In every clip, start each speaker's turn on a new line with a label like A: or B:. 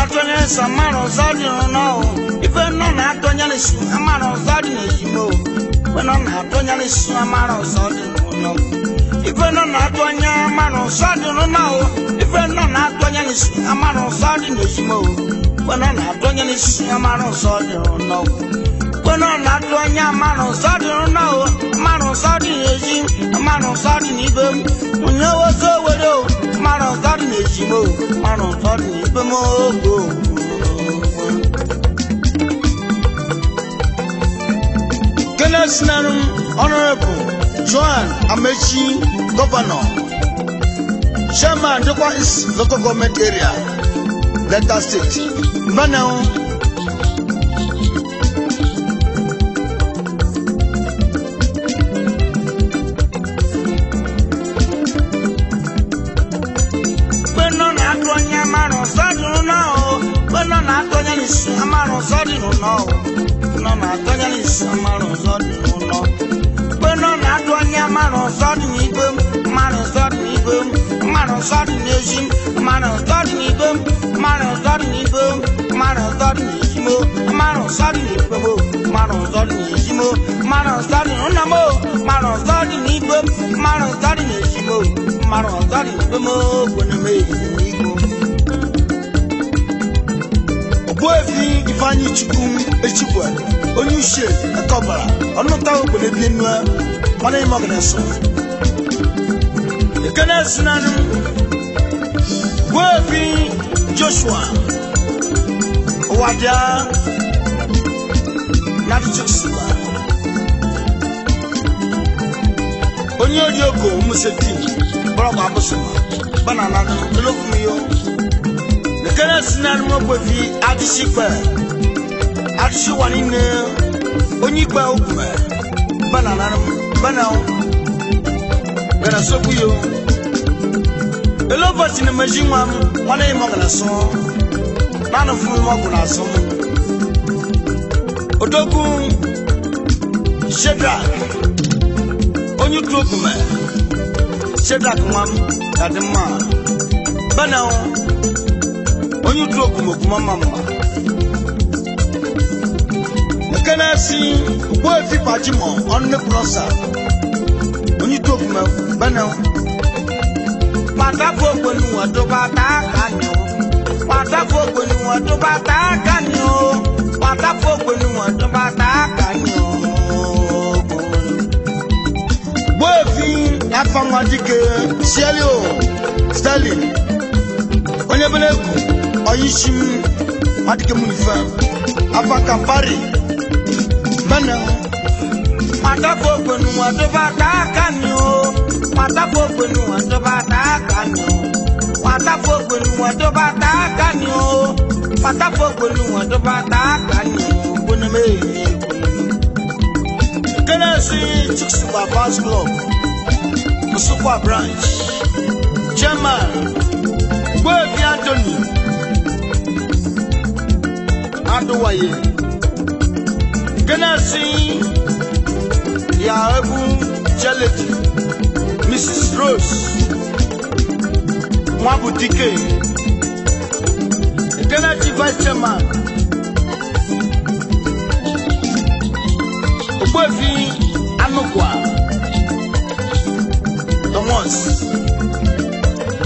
A: Atonya Samaro Zadi no. If I know Atonya is Amaro Zadi Nejimo. When on Atonya is Amaro Zadi no. If I know Atonya Amaro Zadi no. If I know Atonya is Amaro Zadi Nejimo. When on Atonya is Amaro Zadi no. When on Atonya Amaro Zadi no. Amaro Zadi Nejim. Amaro Zadi Nibum. When you was over. Mano Zadi Nejimo, Mano Zadi Nibamo. Kenneth Nanum, Honorable Joan Amechi, Governor, Chairman, Dokwa is local government area, Delta State, Banao. Amaro Zodi no. No na Atonya is Amaro Zodi no. When on Atonya Amaro Zodi Nibum, Amaro Zodi Nibum, Amaro Zodi Nation, Amaro Zodi Nibum, Amaro Zodi Nibum, Amaro Zodi Nishimo, Amaro Zodi Nibum, Amaro Zodi Nishimo, Amaro Zodi Namo, Amaro Zodi Nibum, Amaro Zodi Nishimo, Amaro Zodi Nibum, when I made Boevi Ifanyi Chukum Echibwa Onyushe Akobara Onota Obole Bienwa Mana Imogneso Ekene Sinanu Boevi Joshua Owadia Nnacho Chuks Onyodioko Museti Brother Abusuma Banana Elokumiyo Kenneth Nanum Bovi Adishikwe Adishiwanine Igba Okwe Banana Banao Gana Sokuyo Elovat in the machine one name of a song none of whom Mogula song Odogu Shedrak Onyuklokuma Shedrak Mam Adema Banao Onyu droku mokuma mama. Nakana si boefi pajimo on the prosa. Onyu droku ma bana. Patafo kwenu adoba ta kanyo. Patafo kwenu adoba ta kanyo. Patafo kwenu adoba ta kanyo. Boefi afamwadike Cielo Stalin. Onyebeleku Oyishim Matike Munifa Afakampari Bana Matafo kwenu adoba ta kanyo. Matafo kwenu adoba ta kanyo. Matafo kwenu adoba ta kanyo. Matafo kwenu adoba ta kanyo. Buneme Kenesi Chuks Babas Club Musukwa Branch Chairman Boevi Anthony Adowaye Kenesi Yaebu Jeleti Mrs. Rose Mwabutike Kenesi Vice Chairman Boevi Anokwa Thomas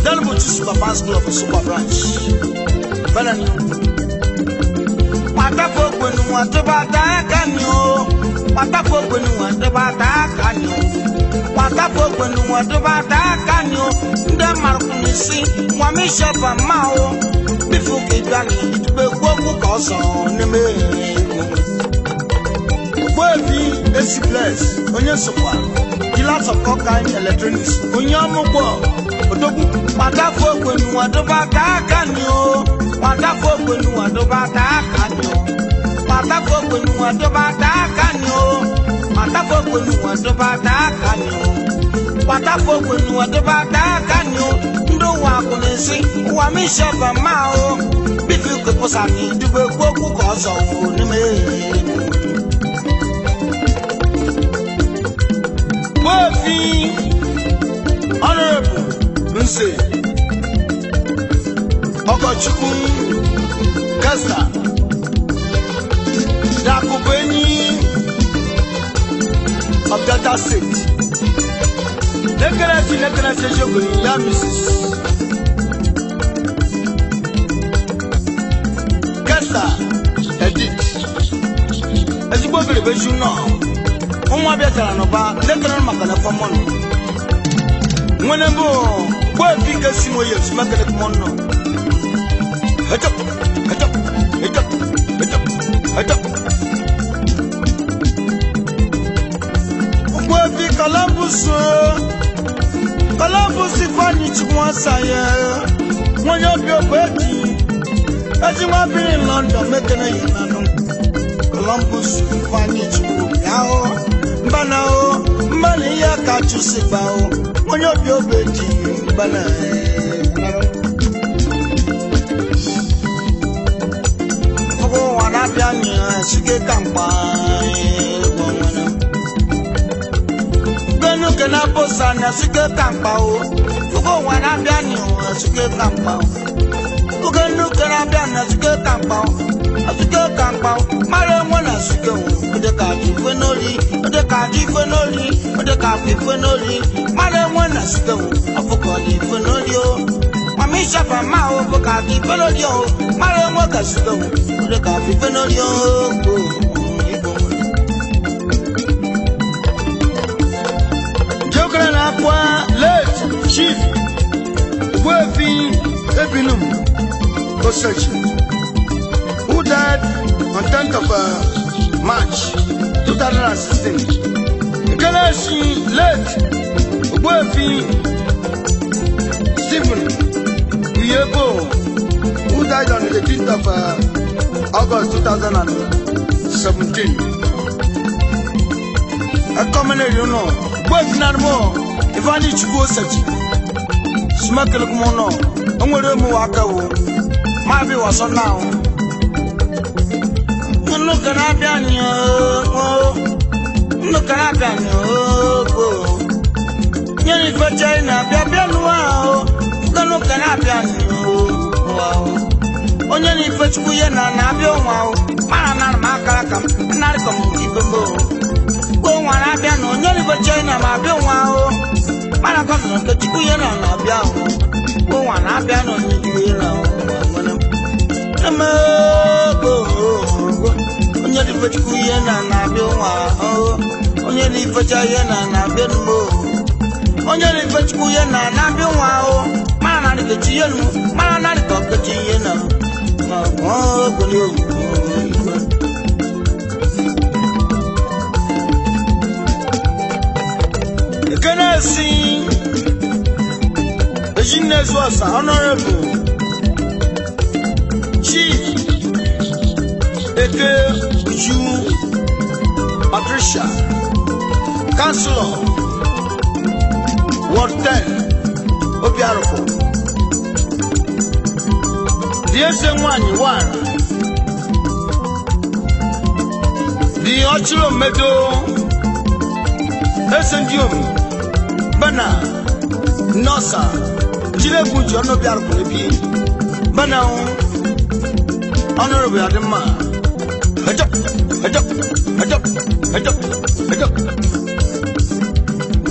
A: Dalbo Chuks Babas Club Super Branch Banani Matafo kwenu adoba ta kanyo. Matafo kwenu adoba ta kanyo. Matafo kwenu adoba ta kanyo. Nde marukunisi Mwamisha Pamao Bifu Kidani Itube Kwoku Koso Neme Boevi AC Bless Onye Sokwa Dealers of all kinds electronics Onye Amukwo Odogu Matafo kwenu adoba ta kanyo. Matafo kwenu adoba ta kanyo. Matafo kwenu adoba ta kanyo. Matafo kwenu adoba ta kanyo. Matafo kwenu adoba ta kanyo. Ndo wakunesi Wamisha Pamao Bifu Kuposani Dube Kwoku Koso Neme Boevi Honorable Nse Ogochukwu Kesa Dakubeni of Delta State. Nekanasi Jogo ya Mrs. Kesa Edith. Ezigbo bere beju no. Nwa bia tara no ba nekana maka na fomono. Nwene bo boy fika simo yes maka na fomono. Hata boy fika Kalambusu kwani chimwa saye. Mwenye bio beti. Ejima bi in London mekana yinano. Kalambusu kwani chimwa yao. Mbani ya kachusi bao. Mwenye bio beti. Mbana Fugo wanapia nye suke kampa. Ganu kena posa na suke kampa o. Fugo wanapia nye suke kampa o. Ganu kena bia na suke kampa o. Suke kampa o. Mare mwana suke o. Ode kaji fenoli. Ode kaji fenoli. Ode kaji fenoli. Mare mwana suke o. Afuko ni fenoli o. Mamisha pa ma o. Ode kaji fenoli o. Mare mwana suke o. Ode kaji fenoli o. Late Chief Wefi Ebinum Kosechi, who died on 10th of March 2016. Kalashi late Wefi Stephen Uyebo, who died on the 18th of August 2017. A common area, you know, Wefi Narmo. If I need to go such smack a mono, I'm going to move a my view was on now. Look at look at Yanni for China, Biabiano, look at Only for Chuyana, Nabio, Manamaka, Narcom, Igba. Go one Abiano, Yanni for China, Mabio. Manakon the Chikuyana Nabiao. Go on Abiano Nigila. Only the Chikuyana Nabio. Only the Fajayana Nabio. Only the Chikuyana Nabio. Mana the Chianu, Mana the Chiana. Can I sing? The genius was honorable Chief Eke Ju Patricia Councilor Ward 10 Obiaroko The SN1 The Ochilo Meadow SN Bana Nosa Chile Bujo no Biarco Bana Honorable Adama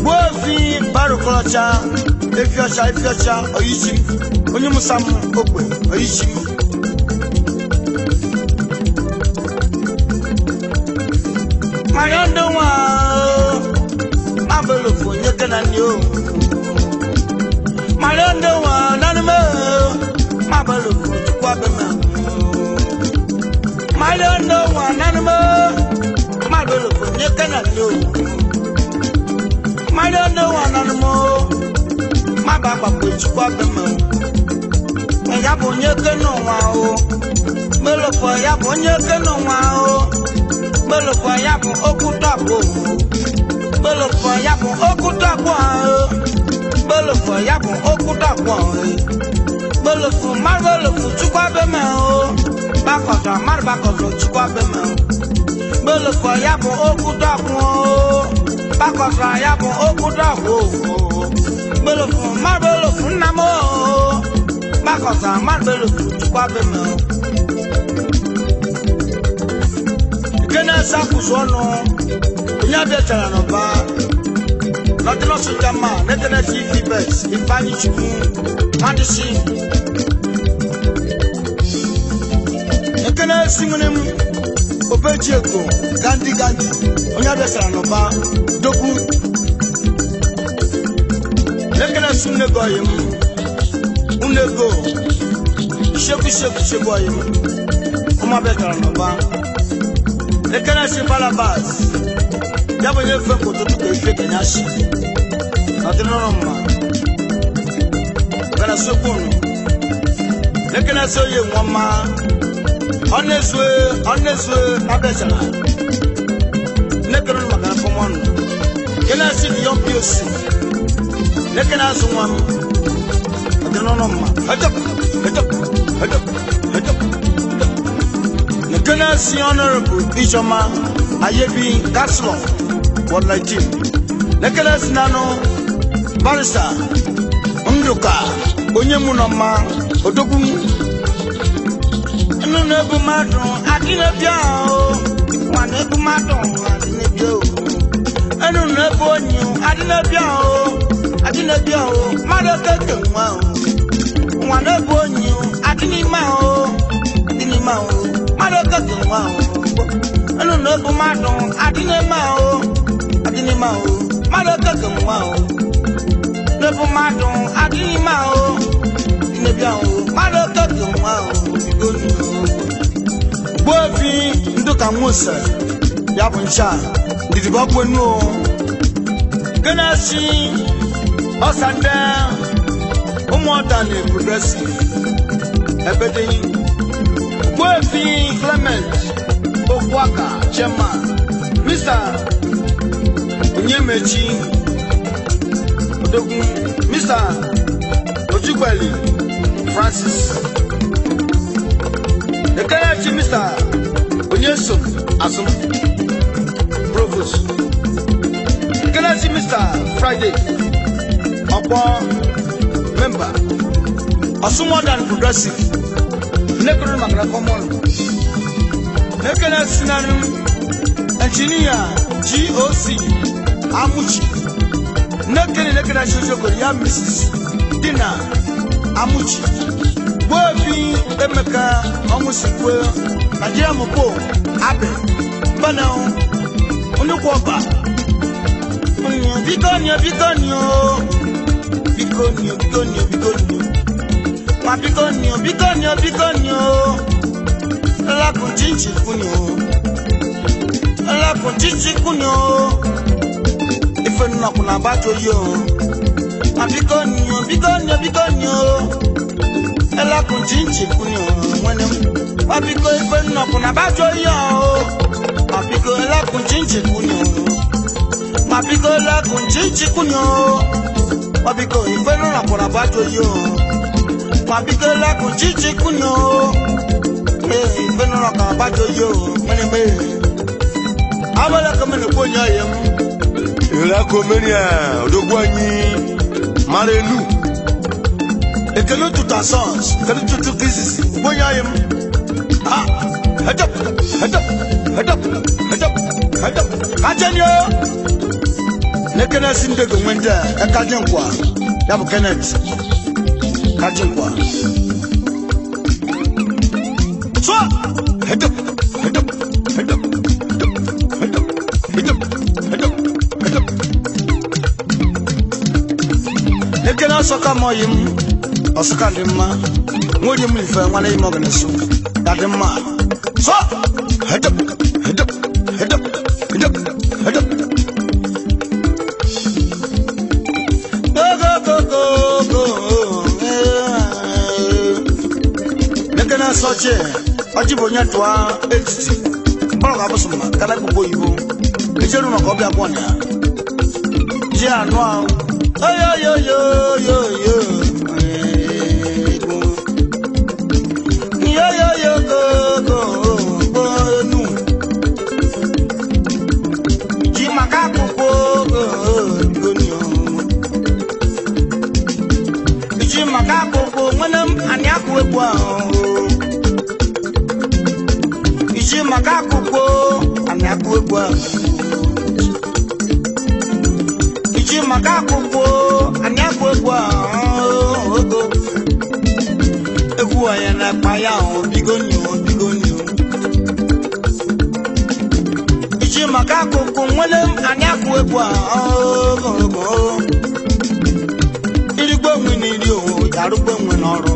A: Wofi Barocolocha if you're shy or you see when you must open or you see my underwear Abelofo nyekana nyo Malendo wa nanime Abelofo tukwa bema Malendo wa nanime Abelofo nyekana nyo Malendo wa nanimo Mababa tukwa bema Yabo nyekano wa o Melofo yabo nyekano wa o Melofo yabo okutapo Belofo yapo okutapwa Belofo yapo okutapwa Belofo marvelofo chukwa beme o Bakosa marbakoso chukwa beme Belofo yapo okutapwa Bakosa yapo okutapwa Belofo marvelofo namo Bakosa, Marvel, Babino. Kena Sakusono, Yabeta Nova, nothing else in Jama, Nathan Fibers, if I need you, Madison. Kena Simonim, Obejeko, Gandhi, Yabeta Nova, Doku. Kena Sunegoyim, Unego, Shabu, Umabeta Nova. Le canassi par la base. D'abord, il faut que tu te fasses canassi. Naturellement. Quand la seconde. Le canassi est maman. On est joué, abesana. Le canassi est pour moi. Canassi est yon piosi. Le canassi est maman. Naturellement. Kenasi Honorable Bijoma Ayebi Gaslo World 19 Nekelas Nano Barista Unduka Onyemunoma Odogun Nunebu Madon Adine Biao Wanebu Madon Adine Biao Nunebu Onyu Adine Biao Madokeke Mwao Wanebu Onyu Adine Mao Madoka Mao, I don't know Madon, Adine Mao, Madoka Mao, Never Madon, Adine Mao, Nebiao, Madoka Mao, Worthy Duka Musa, Yabunsha, did you go no? Ganasi, Osanda, Umwatani, progressive, everything. Worthy Clement Okwaka Chairman Mr. Onyemechi Odogun Mr. Ojugbeli Francis the Karachi Mr. Onyesom Asum Provost the Karachi Mr. Friday Okwa Member Asum Modern Progressive Nekuru Magna Common. Nekana Sinanum Engineer GOC Amuchi. Nekana Shojoko Yam Mrs. Dina Amuchi. Worthy Emeka Omusikwe Nigeria Mopo Abe Banao Unukwaba Bigonio Bigonio La Conchichi Cunyo If I'm not gonna battle you Bigonio La Conchichi Cunyo when Papico if I'm not gonna battle you Papico La Conchichi Cunyo Papico La Conchichi Cunyo Papico if I'm not gonna battle you Papico La Conchichi Cunyo if I'm not gonna battle you Abala kamene konya yem ila komenia odogwanyi marelu ekelo tout en sens ekelo tout crisis konya yem hadap kajenyo nekena sinde gomenda ekajenkwa yabu Kenneth kajenkwa so hadap Nekena soka moyim osaka demma ngodi mu ifa ngwana yimo ganeso dademma so hadap go nekena soche ajibonya twa entity bolo abosoma kala kubo yibo ejeru no ko bia bona je anwa yo go nu ji makaku go ni ji makaku go manam ani makakuko anakuwa iji makakuko anakuwa egwu aya na paya o bigoni iji makakuko nwele anakuwa irigbo nwini ri o darugbo nwe n'ọrụ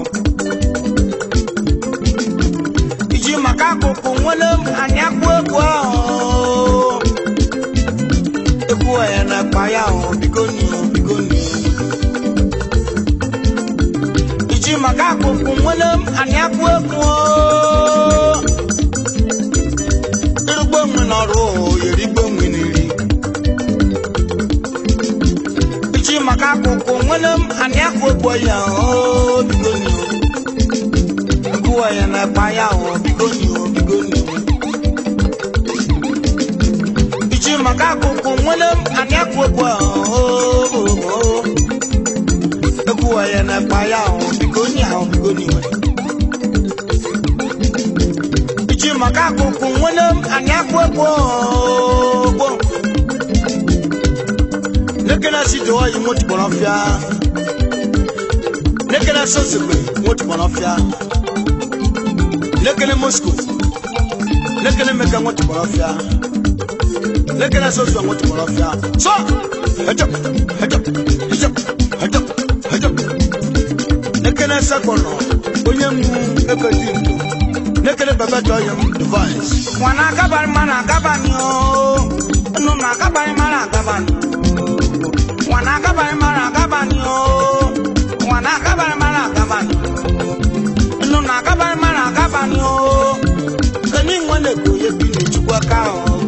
A: iji makakuko nwele anakuwa egwu aya na paya o bigoni iji makakuko nwele anakuwa irigbo nwe n'ọrụ yerigbo nwini ri iji makakuko nwele anakuwa ya o bigoni egwu aya na paya o bigoni iji makakuko nwele anakuwa egwu aya na paya o bigoni iji makakuko nwele anakuwa nekena si do yi moti bonofia nekena sosebe moti bonofia nekena Moscow nekena meka moti bonofia nekena sosebe moti bonofia so hejo nekena sakono onye mu ekati nekena baba do yam device wana kabari mana kabani o no na kabari mana kabani wana kabari mana kabani o wana kabari mana kabani no na kabari mana kabani o kani ngwane ko yebi ne chukwa ka o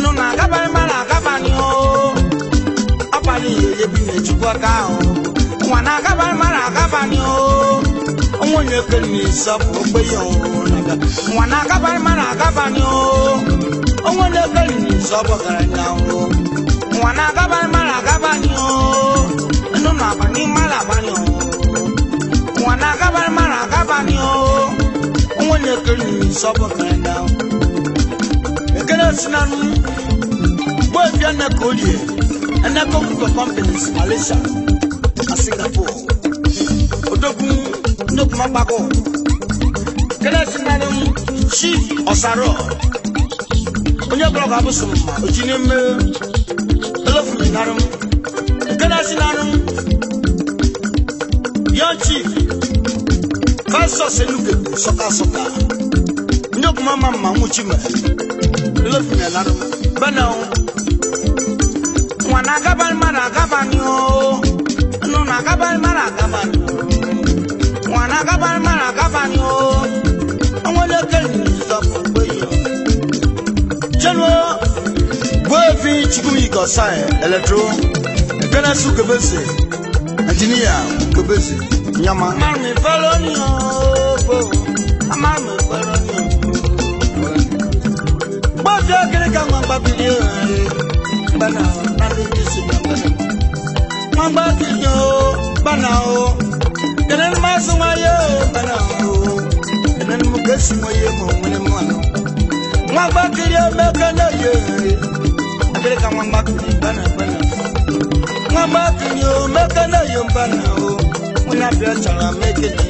A: no na kabari mana kabani o apani yebi ne chukwa ka o wana kabari mana kabani o onye keni sabu pe yo naga wana kabari mana kabani o onye keni sabu garanya o wana kabari mana kabani o no na bani mala bani o wana kabari mana kabani o onye keni sabu garanya o ekena sinanu bo bia na kolie na ko companies Malaysia and Singapore odogun ndokuma bako kena sinanu chief osaro onye blog abusum ojini me elefu narum kena sinanu yo chief kaso senuke soka ndokuma mama muchima elefu narum bana wana kabal mara kabani o no na kabal mara kabani wana kabal mara kabani o onwele keni sapo gbeyo jelo bofi chikumi ko sai electro kana su kebese engineer kebese nyama mami feloni o mami feloni bofi akere kan ngba bidio bana na disi ngba bidio bana o kenen masu mayo bana o kenen mugesi moye mo mune mo ngba bidio mekana ye akere kan ngba bidio bana ngba bidio mekana ye bana o muna bia chala mekene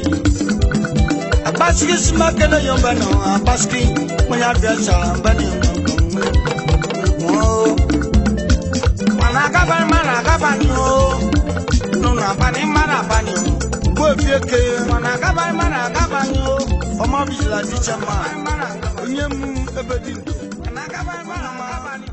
A: abaski smakana ye bana abaski muna bia chala bana mana kabani o no na bani mana bani o bo fieke mana kabani o omo bisla di chama onyem ebedindo mana kabani